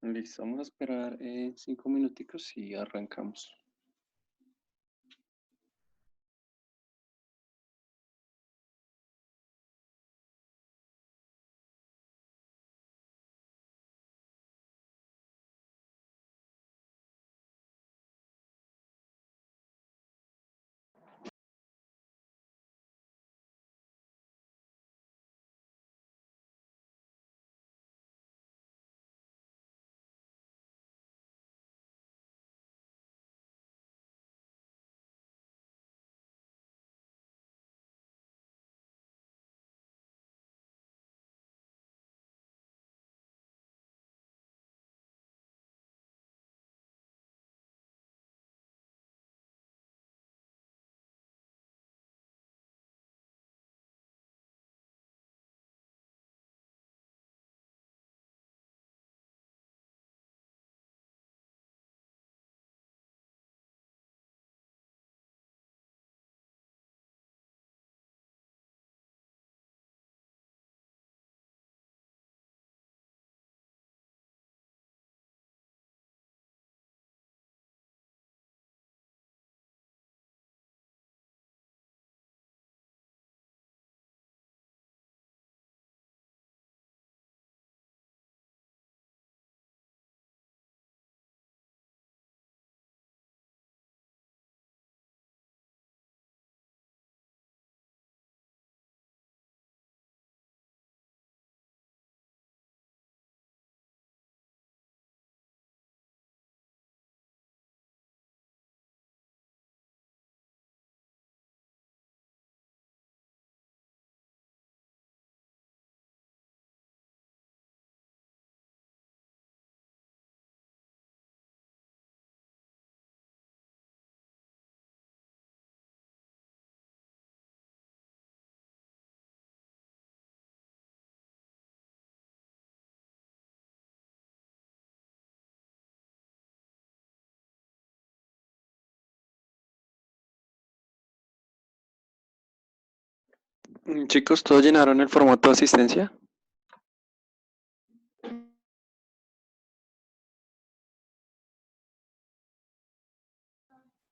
Listo, vamos a esperar 5 minuticos y arrancamos. Chicos, ¿todos llenaron el formato de asistencia?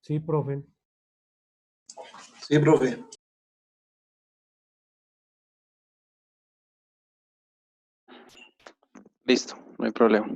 Sí, profe. Sí, profe. Listo, no hay problema.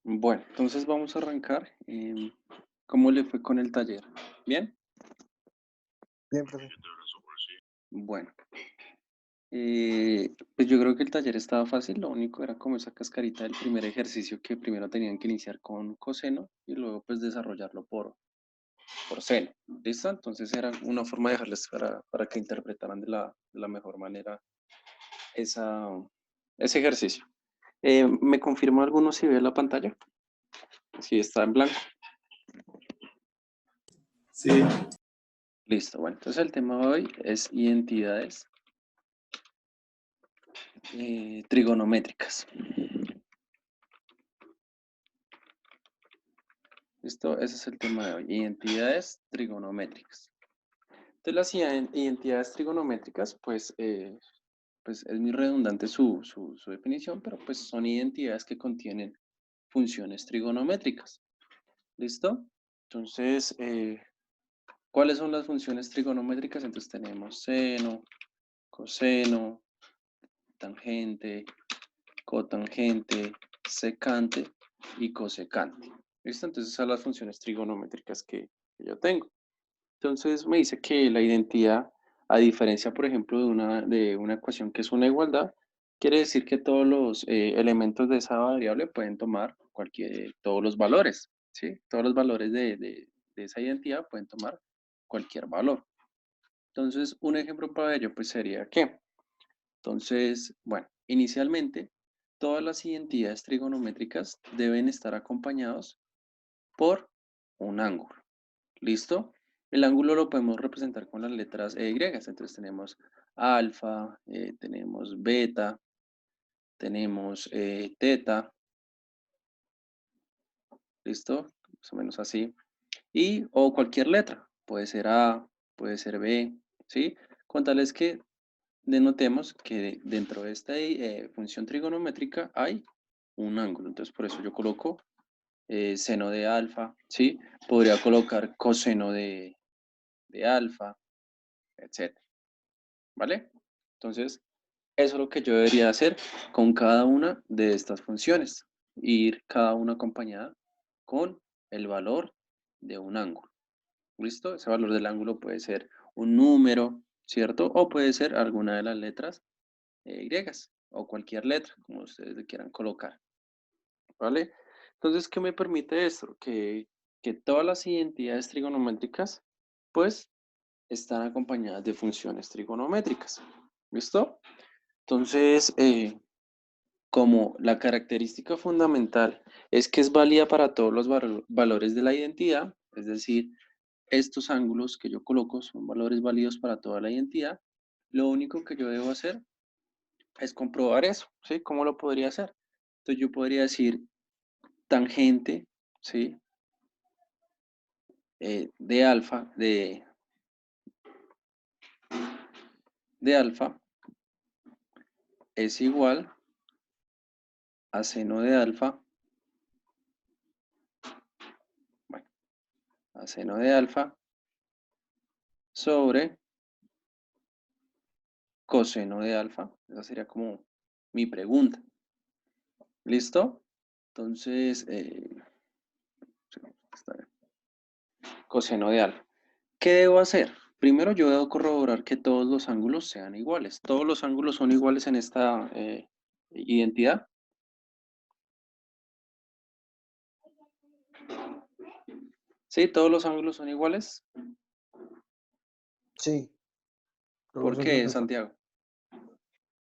Bueno, entonces vamos a arrancar. ¿Cómo le fue con el taller? ¿Bien? Bien, profe. Bueno, pues yo creo que el taller estaba fácil, lo único era como esa cascarita del primer ejercicio que primero tenían que iniciar con coseno y luego pues desarrollarlo por seno. ¿Listo? Entonces era una forma de dejarles para que interpretaran de la mejor manera esa, ese ejercicio. ¿Me confirma alguno si ve la pantalla? Si está en blanco. Sí. Listo, bueno, entonces el tema de hoy es identidades trigonométricas. Listo, ese es el tema de hoy, identidades trigonométricas. Entonces las identidades trigonométricas, pues es muy redundante su definición, pero pues son identidades que contienen funciones trigonométricas. ¿Listo? Entonces, ¿cuáles son las funciones trigonométricas? Entonces tenemos seno, coseno, tangente, cotangente, secante y cosecante. ¿Listo? Entonces esas son las funciones trigonométricas que yo tengo. Entonces me dice que la identidad, a diferencia, por ejemplo, de una ecuación que es una igualdad, quiere decir que todos los elementos de esa variable pueden tomar todos los valores, ¿sí? Todos los valores de esa identidad pueden tomar cualquier valor. Entonces, un ejemplo para ello, pues sería que, entonces, bueno, inicialmente, todas las identidades trigonométricas deben estar acompañados por un ángulo. ¿Listo? El ángulo lo podemos representar con las letras y. Entonces tenemos alfa, tenemos beta, tenemos teta. ¿Listo? Más o menos así. O cualquier letra. Puede ser A, puede ser B, ¿sí? Con tal es que denotemos que dentro de esta función trigonométrica hay un ángulo. Entonces por eso yo coloco seno de alfa, ¿sí? Podría colocar coseno de alfa, etc. ¿Vale? Entonces, eso es lo que yo debería hacer con cada una de estas funciones. Ir cada una acompañada con el valor de un ángulo. ¿Listo? Ese valor del ángulo puede ser un número, ¿cierto? O puede ser alguna de las letras griegas o cualquier letra, como ustedes le quieran colocar. ¿Vale? Entonces, ¿qué me permite esto? Que todas las identidades trigonométricas, pues, están acompañadas de funciones trigonométricas. ¿Listo? Entonces, como la característica fundamental es que es válida para todos los valores de la identidad, es decir, estos ángulos que yo coloco son valores válidos para toda la identidad, lo único que yo debo hacer es comprobar eso, ¿sí? ¿Cómo lo podría hacer? Entonces yo podría decir tangente, ¿sí? De alfa, de alfa es igual a seno de alfa, bueno, a seno de alfa sobre coseno de alfa. Esa sería como mi pregunta. ¿Listo? Entonces, está bien. Coseno de alfa. ¿Qué debo hacer? Primero yo debo corroborar que todos los ángulos sean iguales. ¿Todos los ángulos son iguales en esta identidad? ¿Sí? ¿Todos los ángulos son iguales? Sí, ¿Por todos son qué, alfa. Santiago?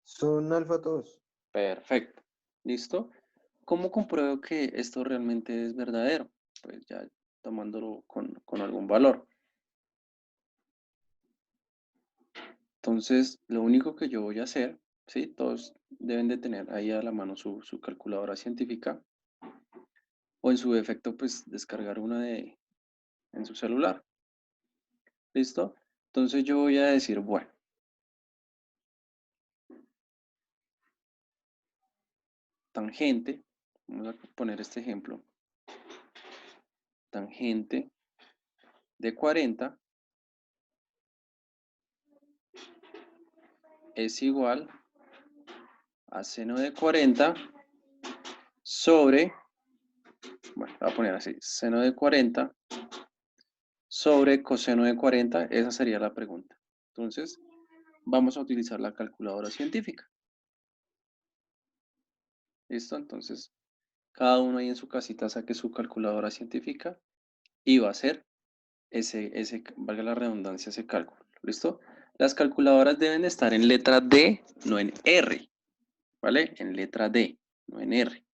Son alfa todos. Perfecto. ¿Listo? ¿Cómo compruebo que esto realmente es verdadero? Pues ya tomándolo con algún valor. Entonces, lo único que yo voy a hacer, ¿sí? Todos deben de tener ahí a la mano su calculadora científica o en su defecto, pues descargar una en su celular. ¿Listo? Entonces yo voy a decir, bueno, tangente, vamos a poner este ejemplo, tangente de 40 es igual a seno de 40 sobre, bueno, voy a poner así, seno de 40 sobre coseno de 40, esa sería la pregunta. Entonces, vamos a utilizar la calculadora científica. ¿Listo? Entonces, cada uno ahí en su casita saque su calculadora científica y va a hacer valga la redundancia, ese cálculo. ¿Listo? Las calculadoras deben estar en letra D, no en R. ¿Vale? En letra D, no en R.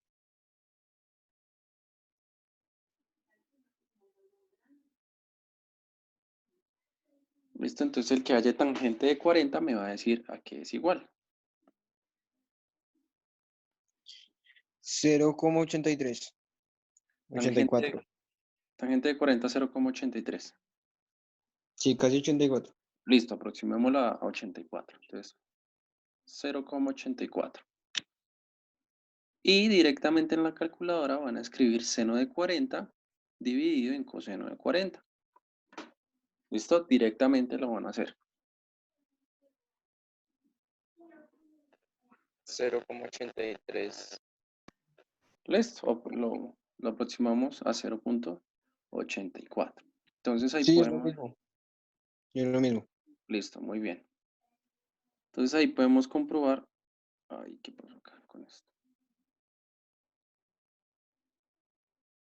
¿Listo? Entonces el que haya tangente de 40 me va a decir a qué es igual. 0,83. Tangente, 84. tangente de 40, 0,83. Sí, casi 84. Listo, aproximémosla a 84. Entonces, 0,84. Y directamente en la calculadora van a escribir seno de 40 dividido en coseno de 40. ¿Listo? Directamente lo van a hacer. 0,83. Listo. Lo aproximamos a 0,84. Entonces ahí Sí, es lo podemos... mismo. Es lo mismo. Listo, muy bien. Entonces ahí podemos comprobar... Ay, ¿qué pasó acá con esto?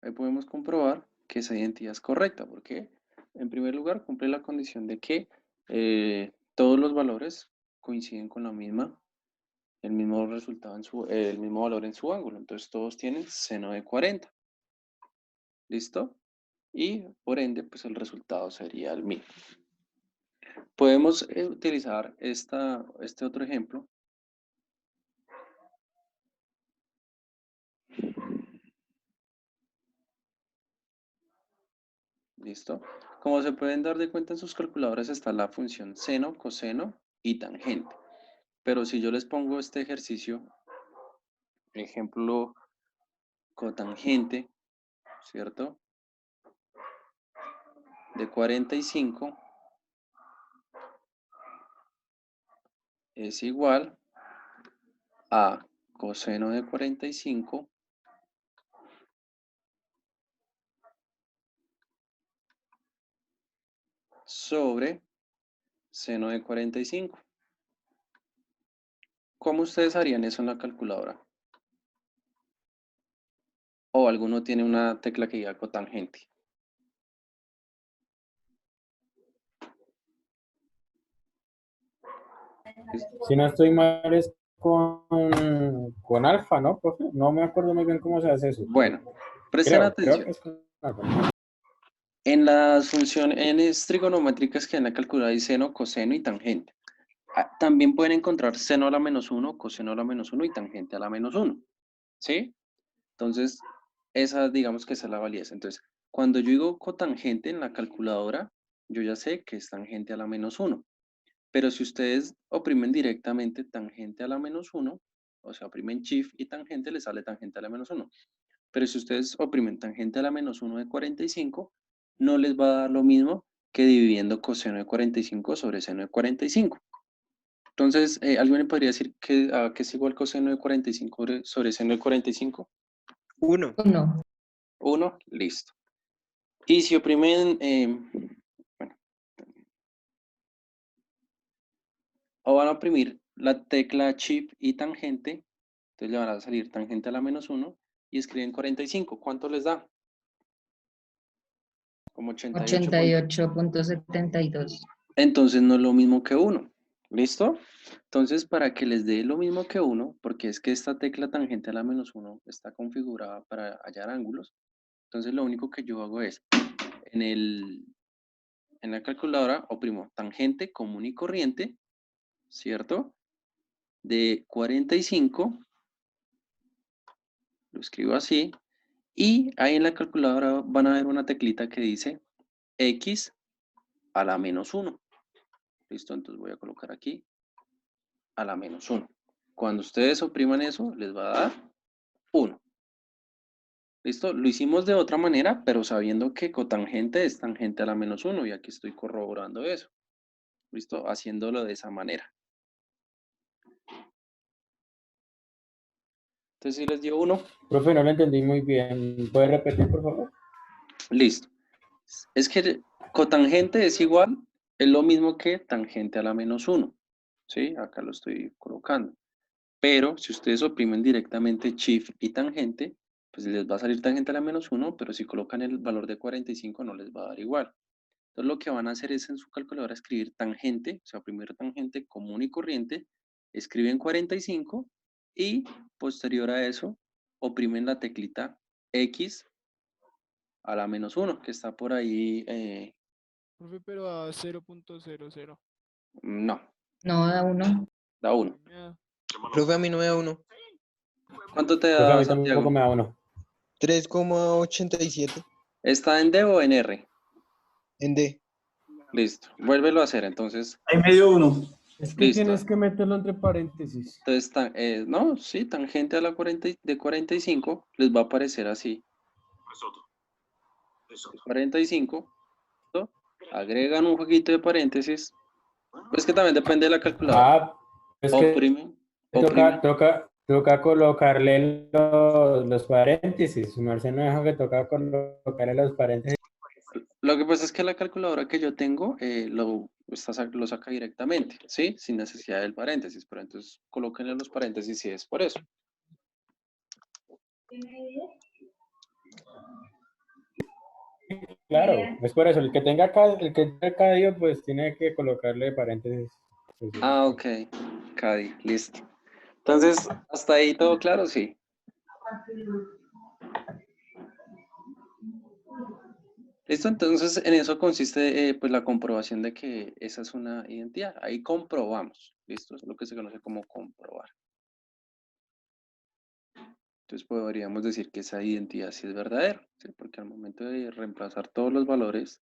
Ahí podemos comprobar que esa identidad es correcta, porque en primer lugar cumple la condición de que todos los valores coinciden con el mismo resultado el mismo valor en su ángulo. Entonces todos tienen seno de 40. ¿Listo? Y por ende, pues el resultado sería el mismo. Podemos utilizar este otro ejemplo. ¿Listo? Como se pueden dar de cuenta en sus calculadoras está la función seno, coseno y tangente. Pero si yo les pongo este ejercicio, ejemplo cotangente, ¿cierto? De 45 es igual a coseno de 45 sobre seno de 45. ¿Cómo ustedes harían eso en la calculadora? O alguno tiene una tecla que diga cotangente. Si no estoy mal es con alfa, ¿no, profe? No me acuerdo muy bien cómo se hace eso. Bueno, presten Creo atención. que es con alfa. En las funciones trigonométricas que en la calculadora hay seno, coseno y tangente. También pueden encontrar seno a la menos 1, coseno a la menos 1 y tangente a la menos 1. ¿Sí? Entonces, esa digamos que esa es la validez. Entonces, cuando yo digo cotangente en la calculadora, yo ya sé que es tangente a la menos 1. Pero si ustedes oprimen directamente tangente a la menos 1, o sea, oprimen shift y tangente, les sale tangente a la menos 1. Pero si ustedes oprimen tangente a la menos 1 de 45, no les va a dar lo mismo que dividiendo coseno de 45 sobre seno de 45. Entonces, ¿alguien me podría decir que es igual coseno de 45 sobre seno de 45? 1. 1. 1, listo. Y si oprimen, bueno, o van a oprimir la tecla shift y tangente, entonces le van a salir tangente a la menos 1 y escriben 45. ¿Cuánto les da? Como 88. 88.72. Entonces no es lo mismo que 1. ¿Listo? Entonces, para que les dé lo mismo que 1, porque es que esta tecla tangente a la menos 1 está configurada para hallar ángulos, entonces lo único que yo hago es, en la calculadora oprimo tangente común y corriente, ¿cierto? De 45, lo escribo así, y ahí en la calculadora van a ver una teclita que dice x a la menos 1. ¿Listo? Entonces voy a colocar aquí a la menos 1. Cuando ustedes opriman eso, les va a dar 1. ¿Listo? Lo hicimos de otra manera, pero sabiendo que cotangente es tangente a la menos 1, y aquí estoy corroborando eso. ¿Listo? Haciéndolo de esa manera. Entonces, si les dio 1, Profe, no lo entendí muy bien. ¿Puede repetir, por favor? listo. Es que cotangente es igual, es lo mismo que tangente a la menos 1. ¿Sí? Acá lo estoy colocando. Pero si ustedes oprimen directamente shift y tangente, pues les va a salir tangente a la menos 1, pero si colocan el valor de 45 no les va a dar igual. Entonces lo que van a hacer es en su calculadora escribir tangente, o sea, primero tangente común y corriente, escriben 45 y posterior a eso oprimen la teclita X a la menos 1, que está por ahí, Profe, pero a 0.00. no, No, da 1. da 1. Me da Profe, a mí no me da 1. ¿Cuánto te Profe, a da, mí tampoco Santiago? me da uno. 3,87 ¿Está en D o en R? en D. Listo, vuélvelo a hacer, entonces, Ahí me dio uno. Es que listo. tienes que meterlo entre paréntesis. Entonces, no, sí, tangente a la de 45 les va a aparecer así. es 45. ¿Listo? Agregan un jueguito de paréntesis. Pues que también depende de la calculadora. Ah, es que Oprimen. toca colocarle los paréntesis. Su merced no dijo que toca colocarle los paréntesis. Lo que pasa es que la calculadora que yo tengo lo saca directamente, ¿sí? Sin necesidad del paréntesis. Pero entonces colóquenle los paréntesis si es por eso. Claro, es por eso. El que tenga cadio, pues tiene que colocarle paréntesis. Pues, sí. Ah, ok. Cadi, listo. Entonces, ¿hasta ahí todo claro? Sí. Listo, entonces en eso consiste pues la comprobación de que esa es una identidad. Ahí comprobamos. Listo, es lo que se conoce como comprobar. Entonces podríamos decir que esa identidad sí es verdadera, ¿sí? Porque al momento de reemplazar todos los valores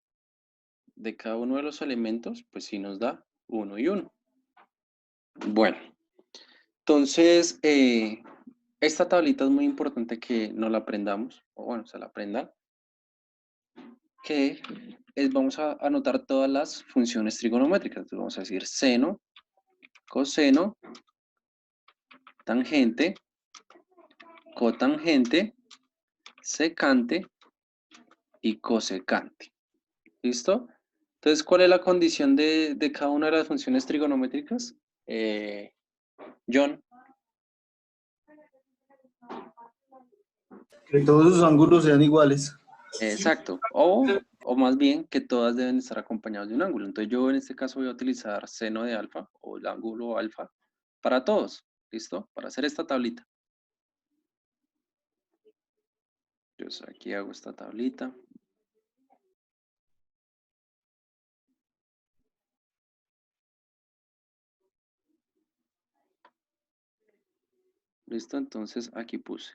de cada uno de los elementos, pues sí nos da 1 y 1. Bueno, entonces esta tablita es muy importante que no la aprendamos, o bueno, se la aprendan, que vamos a anotar todas las funciones trigonométricas. Entonces vamos a decir seno, coseno, tangente, cotangente, secante y cosecante. ¿Listo? Entonces, ¿cuál es la condición de cada una de las funciones trigonométricas? John. Que todos sus ángulos sean iguales. Exacto. O más bien que todas deben estar acompañadas de un ángulo. Entonces yo en este caso voy a utilizar seno de alfa o el ángulo alfa para todos. ¿Listo? Para hacer esta tablita. Yo aquí hago esta tablita. ¿Listo? Entonces aquí puse.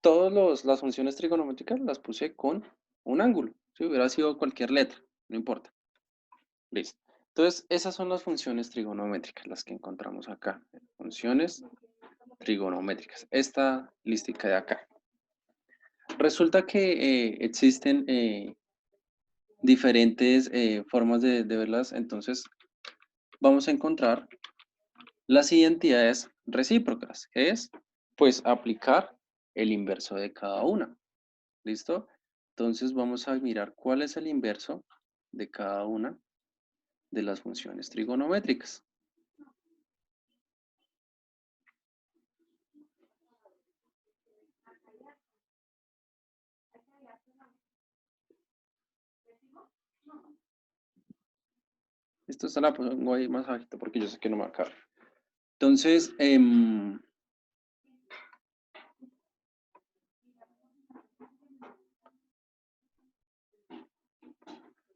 Todas las funciones trigonométricas las puse con un ángulo. Si hubiera sido cualquier letra, no importa. Listo. Entonces, esas son las funciones trigonométricas, las que encontramos acá. Funciones trigonométricas. Esta listica de acá. Resulta que existen diferentes formas de verlas. Entonces, vamos a encontrar las identidades recíprocas, que es, pues, aplicar el inverso de cada una. ¿Listo? Entonces, vamos a mirar cuál es el inverso de cada una de las funciones trigonométricas. Esto se la pongo ahí más bajito porque yo sé que no me va a caber. Entonces,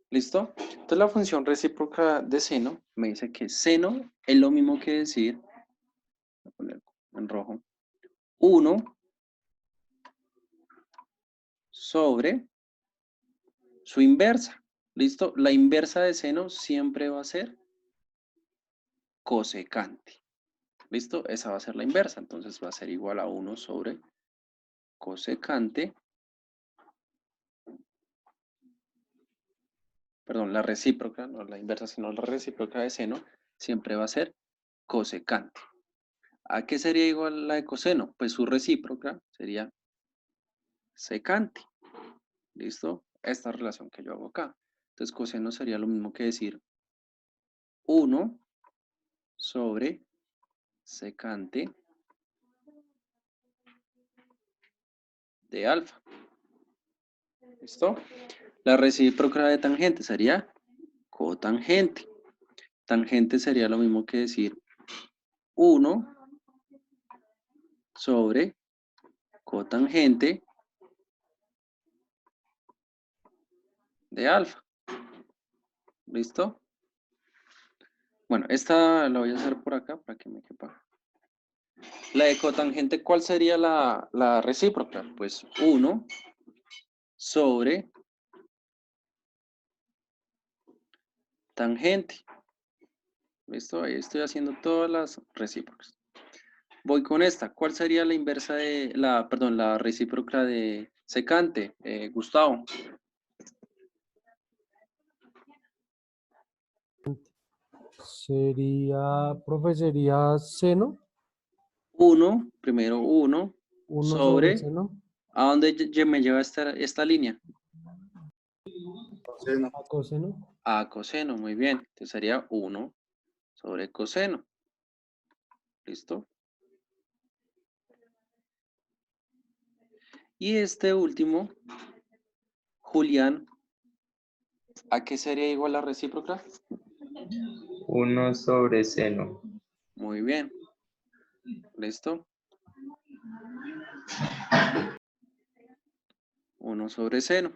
¿listo? Entonces la función recíproca de seno me dice que seno es lo mismo que decir, voy a poner en rojo, 1 sobre su inversa. ¿Listo? La inversa de seno siempre va a ser cosecante. ¿Listo? Esa va a ser la inversa. Entonces va a ser igual a 1 sobre cosecante. Perdón, la recíproca, no la inversa, sino la recíproca de seno, siempre va a ser cosecante. ¿A qué sería igual la de coseno? Pues su recíproca sería secante. ¿Listo? Esta relación que yo hago acá. Entonces, coseno sería lo mismo que decir 1 sobre secante de alfa. ¿Listo? La recíproca de tangente sería cotangente. Tangente sería lo mismo que decir 1 sobre cotangente de alfa. ¿Listo? Bueno, esta la voy a hacer por acá para que me quepa. La de cotangente, ¿cuál sería la recíproca? Pues 1 sobre tangente. ¿Listo? Ahí estoy haciendo todas las recíprocas. Voy con esta. ¿Cuál sería la inversa de la recíproca de Secante, Gustavo. Profe, sería seno. 1, primero 1, 1 sobre sobre, seno. ¿a dónde me lleva esta línea? Coseno. A coseno. A coseno, muy bien. Entonces sería 1 sobre coseno. ¿Listo? Y este último, Julián, ¿a qué sería igual la recíproca? 1 sobre seno. Muy bien. ¿Listo? 1 sobre seno.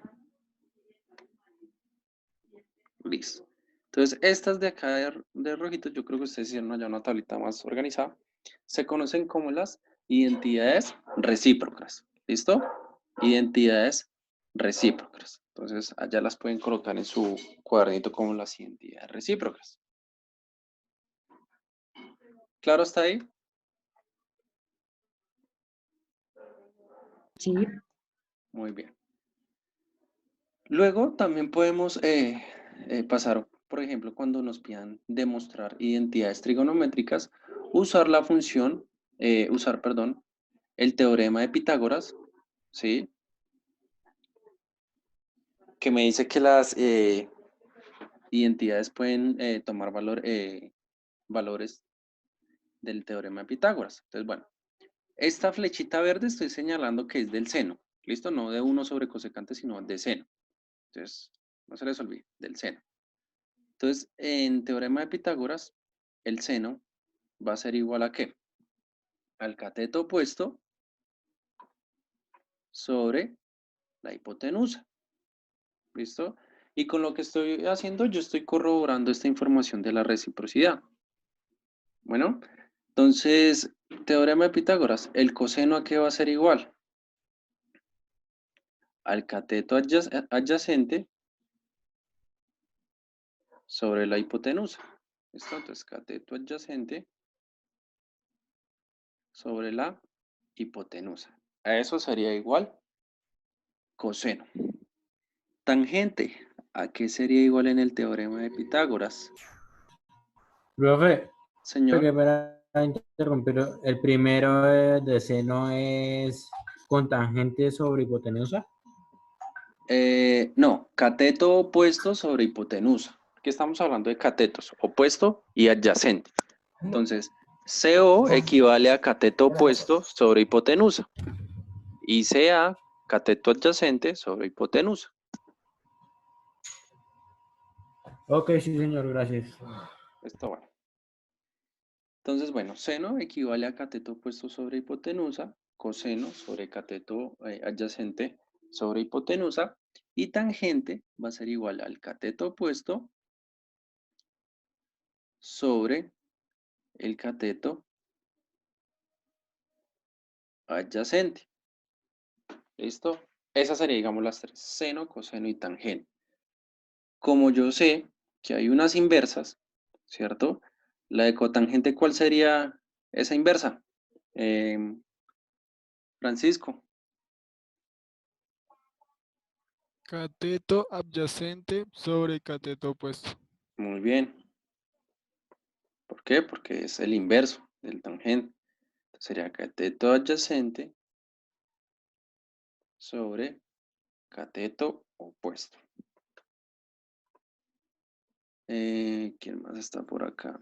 Listo. Entonces, estas de acá de rojito, yo creo que ustedes hicieron allá una tablita más organizada. Se conocen como las identidades recíprocas. ¿Listo? Identidades recíprocas. Entonces, allá las pueden colocar en su cuadernito como las identidades recíprocas. ¿Claro hasta ahí? Sí. Muy bien. Luego también podemos pasar, por ejemplo, cuando nos pidan demostrar identidades trigonométricas, usar la función, perdón, el teorema de Pitágoras, ¿sí? Que me dice que las identidades pueden tomar valores del teorema de Pitágoras. Entonces, bueno, esta flechita verde estoy señalando que es del seno, ¿listo? No de 1 sobre cosecante, sino de seno. Entonces, no se les olvide, del seno. Entonces, en teorema de Pitágoras, el seno va a ser igual a ¿qué? Al cateto opuesto sobre la hipotenusa. ¿Listo? Y con lo que estoy haciendo, yo estoy corroborando esta información de la reciprocidad. Bueno, entonces, teorema de Pitágoras, ¿el coseno a qué va a ser igual? Al cateto adyacente sobre la hipotenusa. ¿Listo? Entonces, cateto adyacente sobre la hipotenusa. A eso sería igual coseno. Tangente, ¿a qué sería igual en el teorema de Pitágoras? Profe, Señor, porque para interrumpir, el primero de seno es con tangente sobre hipotenusa. no, cateto opuesto sobre hipotenusa. Aquí estamos hablando de catetos, opuesto y adyacente. Entonces, CO equivale a cateto opuesto sobre hipotenusa. Y CA, cateto adyacente sobre hipotenusa. Ok, sí, señor, gracias. Esto bueno. Entonces, bueno, seno equivale a cateto opuesto sobre hipotenusa, coseno sobre cateto adyacente sobre hipotenusa, y tangente va a ser igual al cateto opuesto sobre el cateto adyacente. ¿Listo? Esas serían, digamos, las tres, seno, coseno y tangente. Como yo sé que hay unas inversas, ¿cierto? La de cotangente, ¿cuál sería esa inversa? Francisco. Cateto adyacente sobre cateto opuesto. Muy bien. ¿Por qué? Porque es el inverso del tangente. Entonces sería cateto adyacente sobre cateto opuesto. ¿Quién más está por acá?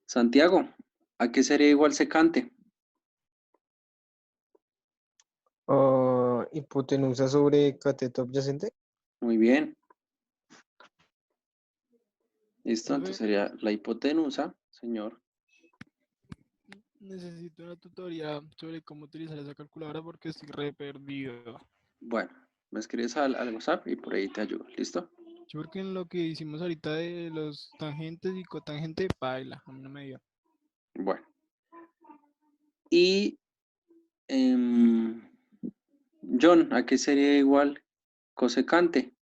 Santiago, ¿a qué sería igual secante? Hipotenusa sobre cateto adyacente. Muy bien. ¿Listo? Profe, Entonces sería la hipotenusa, señor. necesito una tutoría sobre cómo utilizar esa calculadora porque estoy re perdido. Bueno, me escribes al WhatsApp y por ahí te ayudo. ¿Listo? Sí, porque en lo que hicimos ahorita de los tangentes y cotangente, baila, a mí no me dio. Bueno. Y John, ¿a qué sería igual cosecante?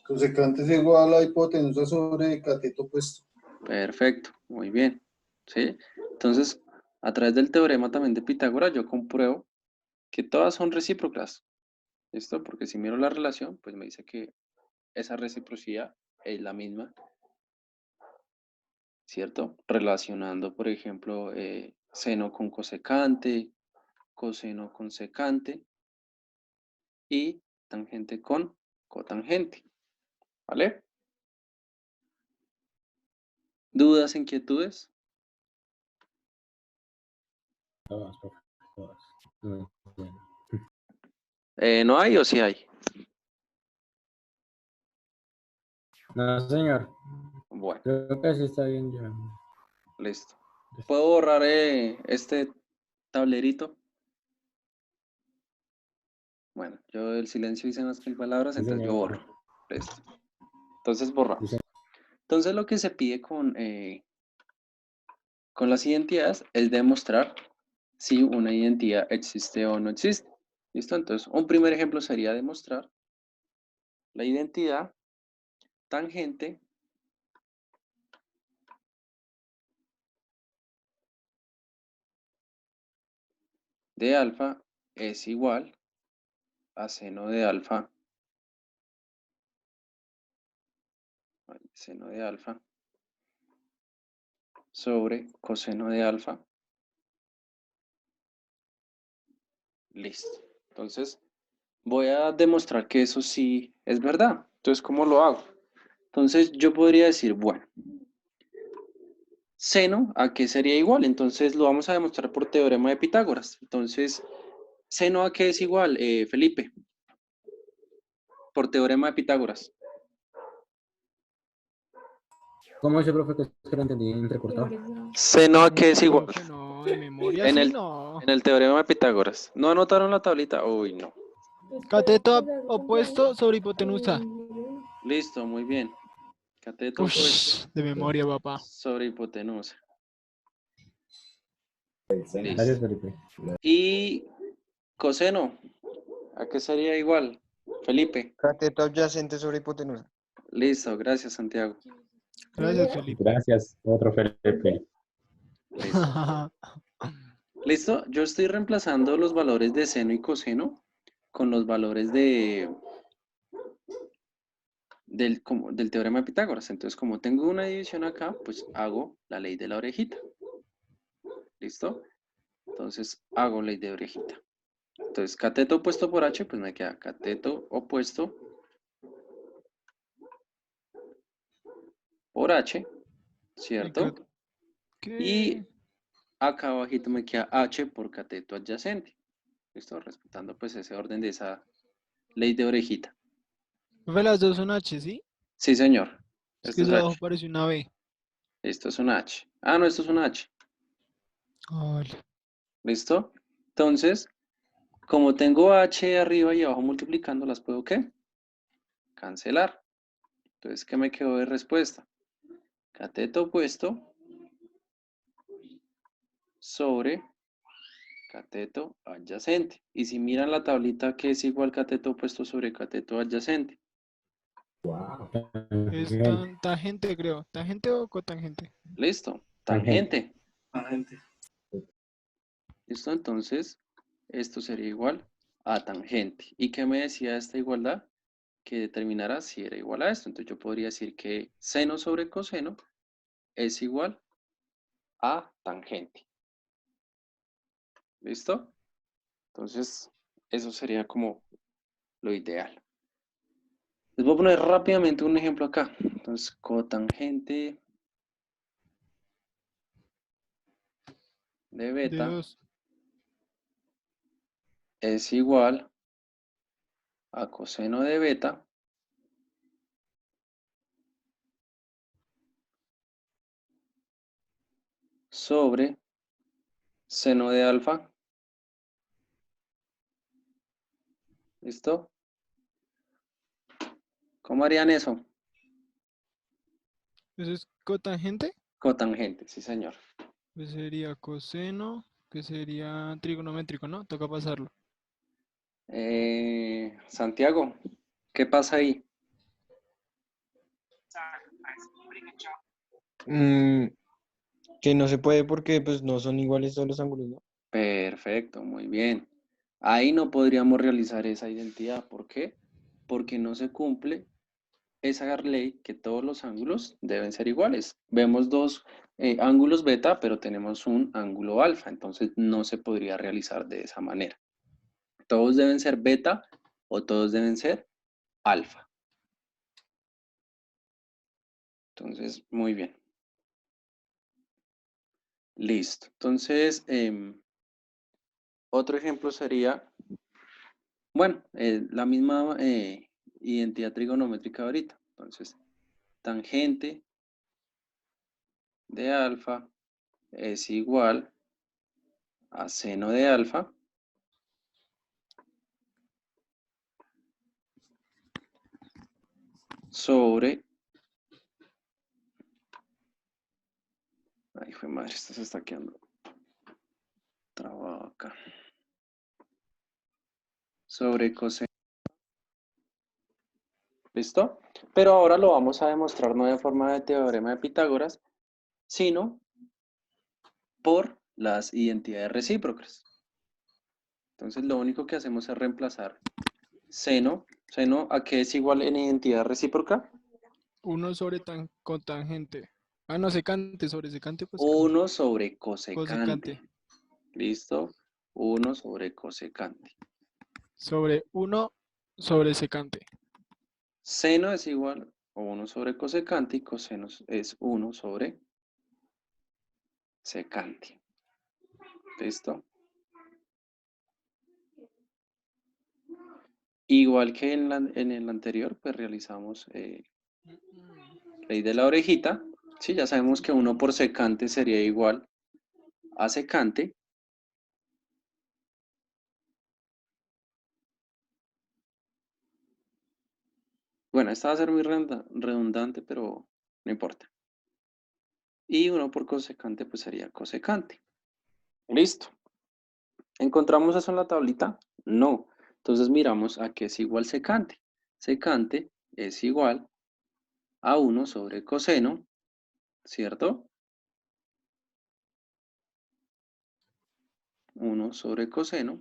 Cosecante es igual a hipotenusa sobre cateto opuesto. Perfecto, muy bien. ¿Sí? Entonces, a través del teorema también de Pitágoras, yo compruebo que todas son recíprocas. ¿Listo? Porque si miro la relación, pues me dice que esa reciprocidad es la misma, ¿cierto? Relacionando, por ejemplo, seno con cosecante, coseno con secante y tangente con cotangente, ¿vale? ¿Dudas, inquietudes? Todas, profe, todas. No, bueno. ¿No hay o sí hay? No, señor. Bueno, Creo que sí está bien ya. listo. ¿Puedo borrar este tablerito? Bueno, yo el silencio dice más que palabras, Sí, entonces yo señor. borro. Listo. Entonces borramos. Sí, Entonces lo que se pide con las identidades es demostrar si una identidad existe o no existe. ¿Listo? Entonces, un primer ejemplo sería demostrar la identidad tangente de alfa es igual a seno de alfa, seno de alfa sobre coseno de alfa. Listo. Entonces, voy a demostrar que eso sí es verdad. Entonces, ¿cómo lo hago? Entonces, yo podría decir, bueno, seno, ¿a qué sería igual? Entonces, lo vamos a demostrar por teorema de Pitágoras. Entonces, ¿seno a qué es igual, Felipe? Por teorema de Pitágoras. ¿Cómo dice, profe, que es que lo entendí entrecortado? ¿Seno a qué es igual? Profe, no, de memoria En sí el, no. en el teorema de Pitágoras. ¿No anotaron la tablita? Uy, no. Cateto opuesto sobre hipotenusa. Listo, muy bien. Cateto opuesto Ush, de memoria, papá. sobre hipotenusa. Gracias, Listo. Felipe. Y coseno, ¿a qué sería igual? Felipe. Cateto adyacente sobre hipotenusa. Listo, gracias, Santiago. Gracias, Felipe. Gracias, otro Felipe. Listo. Listo, yo estoy reemplazando los valores de seno y coseno con los valores del teorema de Pitágoras. Entonces, como tengo una división acá, pues hago la ley de la orejita. ¿Listo? Entonces, hago ley de orejita. Entonces, cateto opuesto por H, pues me queda cateto opuesto por H, ¿cierto? Y ¿Qué? acá abajito me queda H por cateto adyacente. ¿Listo? Respetando pues ese orden de esa ley de orejita. Profe, las dos son H, ¿sí? Sí, señor. Es Esto que es eso abajo H. parece una B. Esto es un H. Ah, no, esto es un H. Vale. ¿Listo? Entonces, como tengo H arriba y abajo multiplicando, ¿las puedo qué? Cancelar. Entonces, ¿qué me quedó de respuesta? Cateto opuesto sobre cateto adyacente. Y si miran la tablita, ¿qué es igual cateto opuesto sobre cateto adyacente? Es tangente, creo. ¿Tangente o cotangente? ¿Listo? Tangente. Tangente. Tangente. ¿Listo? Entonces, esto sería igual a tangente. ¿Y qué me decía esta igualdad? Que determinara si era igual a esto. Entonces yo podría decir que seno sobre coseno es igual a tangente. ¿Listo? Entonces, eso sería como lo ideal. Les voy a poner rápidamente un ejemplo acá. Entonces, cotangente de De beta 2. es igual a coseno de beta sobre seno de alfa. ¿Listo? ¿Cómo harían eso? ¿Eso es cotangente? Cotangente, sí, señor. Pues sería coseno, que sería trigonométrico, ¿no? Toca pasarlo. Santiago, ¿qué pasa ahí? Mm, Que no se puede porque pues no son iguales todos los ángulos, ¿no? Perfecto, muy bien. Ahí no podríamos realizar esa identidad. ¿Por qué? Porque no se cumple esa ley que todos los ángulos deben ser iguales. Vemos dos ángulos beta, pero tenemos un ángulo alfa, entonces no se podría realizar de esa manera. Todos deben ser beta o todos deben ser alfa. Entonces, muy bien. Listo. Entonces, otro ejemplo sería, bueno, la misma identidad trigonométrica ahorita. Entonces, tangente de alfa es igual a seno de alfa sobre... Ay, fue madre, esto se está quedando trabado acá. Sobre coseno. ¿Listo? Pero ahora lo vamos a demostrar no de forma de teorema de Pitágoras, sino por las identidades recíprocas. Entonces lo único que hacemos es reemplazar seno. ¿Seno a qué es igual en identidad recíproca? 1 sobre cotangente. Ah, no, secante, sobre secante, pues 1 sobre cosecante. cosecante. ¿Listo? 1 sobre cosecante. Sobre 1 sobre secante. Seno es igual a 1 sobre cosecante y coseno es 1 sobre secante. ¿Listo? Igual que en el anterior, pues realizamos ley de la orejita. Sí, ya sabemos que 1 por secante sería igual a secante. Bueno, esta va a ser muy redundante, pero no importa. Y 1 por cosecante, pues sería cosecante. Listo. ¿Encontramos eso en la tablita? No. Entonces miramos a qué es igual secante. Secante es igual a 1 sobre coseno, ¿cierto? 1 sobre coseno.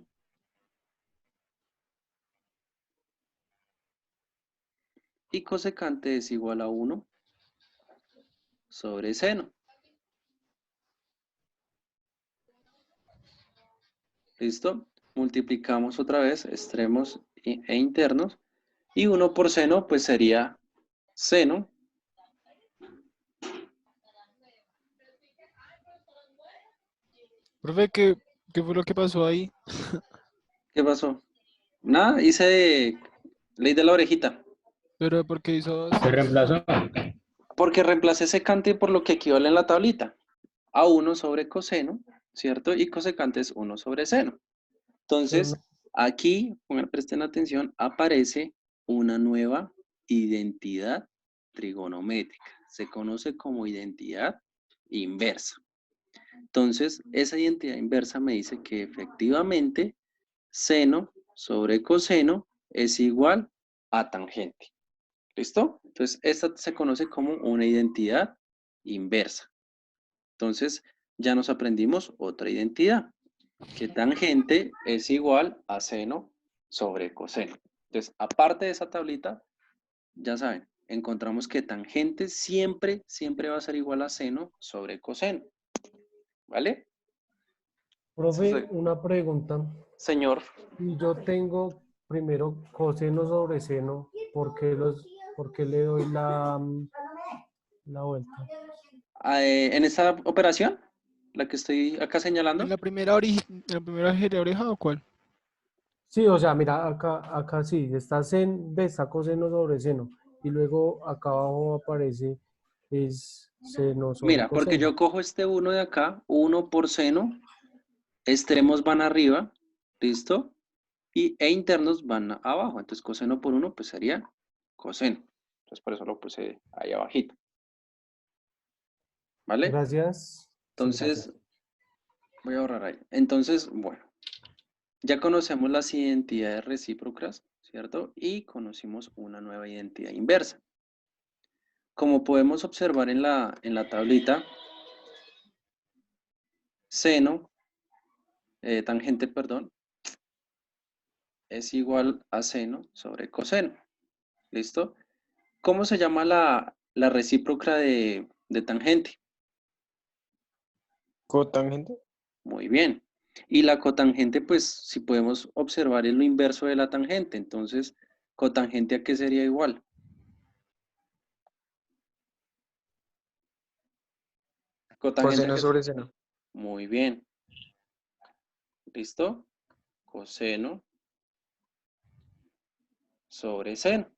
Y cosecante es igual a 1 sobre seno. ¿Listo? Multiplicamos otra vez extremos e internos. Y 1 por seno, pues sería seno. Profe, ¿qué fue lo que pasó ahí? ¿Qué pasó? Nada, hice ley de la orejita. Pero ¿por qué hizo 2? Se reemplazó. Porque reemplacé secante por lo que equivale en la tablita. A 1 sobre coseno, ¿cierto? Y cosecante es 1 sobre seno. Pero no, Entonces, aquí, presten atención, aparece una nueva identidad trigonométrica. Se conoce como identidad inversa. Entonces, esa identidad inversa me dice que efectivamente seno sobre coseno es igual a tangente. ¿Listo? Entonces, esta se conoce como una identidad inversa. Entonces, ya nos aprendimos otra identidad, que tangente es igual a seno sobre coseno. Entonces, aparte de esa tablita, ya saben, encontramos que tangente siempre va a ser igual a seno sobre coseno. ¿Vale? profe, una pregunta. Señor, Si yo tengo primero coseno sobre seno, por qué le doy la vuelta? en esta operación, la que estoy acá ¿En señalando, la primera oreja o cuál? Sí, o sea, mira, acá sí, está coseno sobre seno. Y luego acá abajo aparece es seno sobre mira, porque coseno. yo cojo este 1 de acá, 1 por seno, extremos van arriba, ¿listo? E internos van abajo. Entonces, coseno por 1, pues sería coseno. Entonces, por eso lo puse ahí abajito. ¿Vale? Gracias. Sí, Entonces, gracias. voy a ahorrar ahí. Entonces, bueno, ya conocemos las identidades recíprocas, ¿cierto? Y conocimos una nueva identidad inversa. Como podemos observar en la tablita, seno, tangente, perdón, es igual a seno sobre coseno. ¿Listo? ¿Cómo se llama la recíproca de tangente? Cotangente. Muy bien. Y la cotangente, pues, si podemos observar, es lo inverso de la tangente. Entonces, ¿cotangente a qué sería igual? Cotangente a Coseno qué sobre sería? seno. Muy bien. ¿Listo? Coseno sobre seno.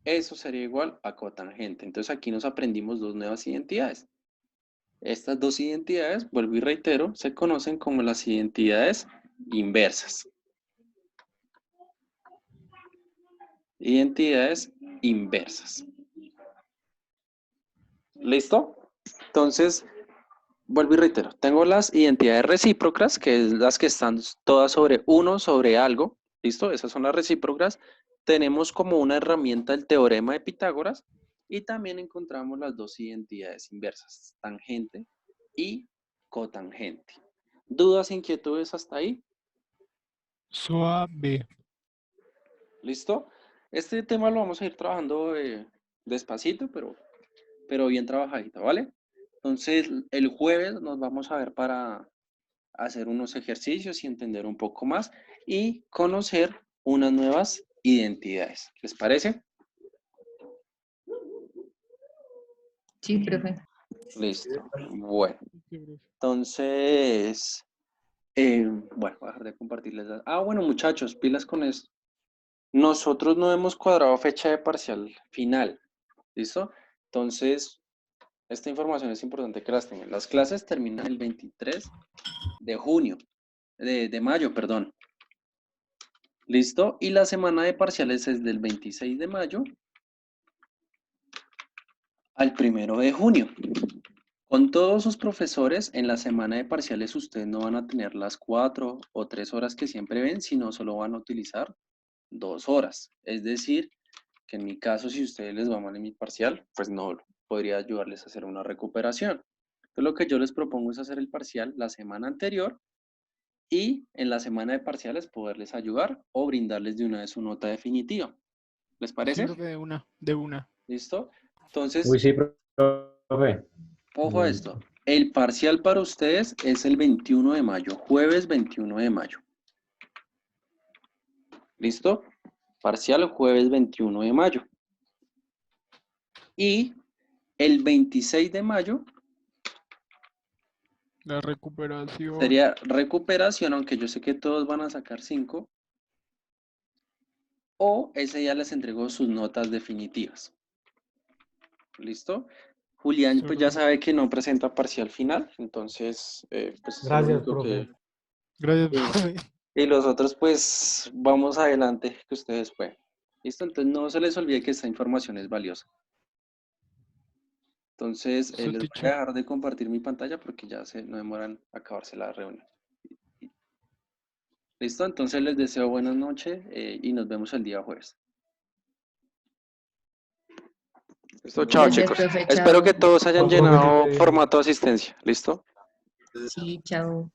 Eso sería igual a cotangente. Entonces, aquí nos aprendimos dos nuevas identidades. Estas dos identidades, vuelvo y reitero, se conocen como las identidades inversas. Identidades inversas. ¿Listo? Entonces, vuelvo y reitero, tengo las identidades recíprocas, que es las que están todas sobre uno, sobre algo. ¿Listo? Esas son las recíprocas. Tenemos como una herramienta el teorema de Pitágoras y también encontramos las dos identidades inversas, tangente y cotangente. ¿Dudas, inquietudes hasta ahí? Suave. ¿Listo? Este tema lo vamos a ir trabajando despacito, pero bien trabajadito, ¿vale? Entonces, el jueves nos vamos a ver para hacer unos ejercicios y entender un poco más y conocer unas nuevas identidades. ¿Les parece? Sí, profe. Listo. Bueno, Sí, profe. entonces, bueno, voy a dejar de compartirles. Bueno, muchachos, pilas con esto. Nosotros no hemos cuadrado fecha de parcial final. ¿Listo? Entonces, esta información es importante que las tengan. Las clases terminan el 23 de junio, de mayo, perdón. ¿Listo? Y la semana de parciales es del 26 de mayo al 1 de junio. Con todos sus profesores, en la semana de parciales ustedes no van a tener las 4 o 3 horas que siempre ven, sino solo van a utilizar 2 horas. Es decir, que en mi caso, si a ustedes les va mal en mi parcial, pues no podría ayudarles a hacer una recuperación. Entonces, lo que yo les propongo es hacer el parcial la semana anterior y en la semana de parciales poderles ayudar o brindarles de una vez su nota definitiva. ¿Les Sí, parece? profe, de una, de una. ¿Listo? Entonces, Uy, sí, profe. ojo a esto. El parcial para ustedes es el 21 de mayo, jueves 21 de mayo. ¿Listo? Parcial jueves 21 de mayo. Y el 26 de mayo La recuperación. sería recuperación, aunque yo sé que todos van a sacar 5. O ese día les entrego sus notas definitivas. ¿Listo? Julián pues ya Sorry. sabe que no presenta parcial final, entonces pues es el Gracias, único profe. que... Gracias, Sí. profe. Y los otros pues vamos adelante que ustedes pueden. ¿Listo? Entonces no se les olvide que esta información es valiosa. Entonces So, les voy a teacher. dejar de compartir mi pantalla porque ya no demoran a acabarse la reunión. ¿Listo? Entonces les deseo buenas noches y nos vemos el día jueves. Listo, chao Gracias, chicos. profe. Espero Chao. que todos hayan Chao, profe, que llenado esté bien. formato de asistencia. ¿Listo? Sí, chao.